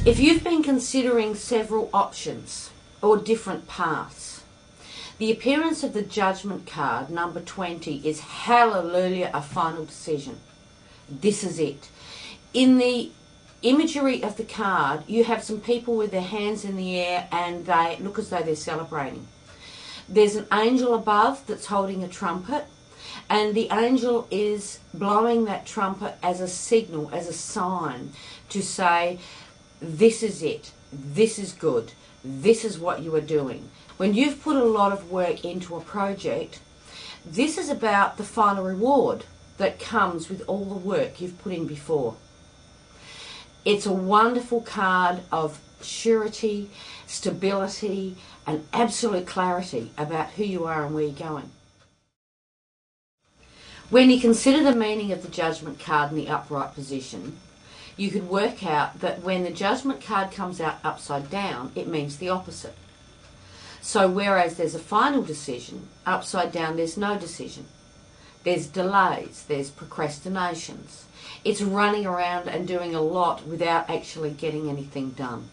If you've been considering several options or different paths, the appearance of the Judgment card, number 20, is hallelujah, a final decision. This is it. In the imagery of the card, you have some people with their hands in the air and they look as though they're celebrating. There's an angel above that's holding a trumpet, and the angel is blowing that trumpet as a signal, as a sign to say, this is it, this is good, this is what you are doing. When you've put a lot of work into a project, this is about the final reward that comes with all the work you've put in before. It's a wonderful card of surety, stability, and absolute clarity about who you are and where you're going. When you consider the meaning of the Judgment card in the upright position, you could work out that when the Judgment card comes out upside down, it means the opposite. So whereas there's a final decision, upside down there's no decision. There's delays, there's procrastinations. It's running around and doing a lot without actually getting anything done.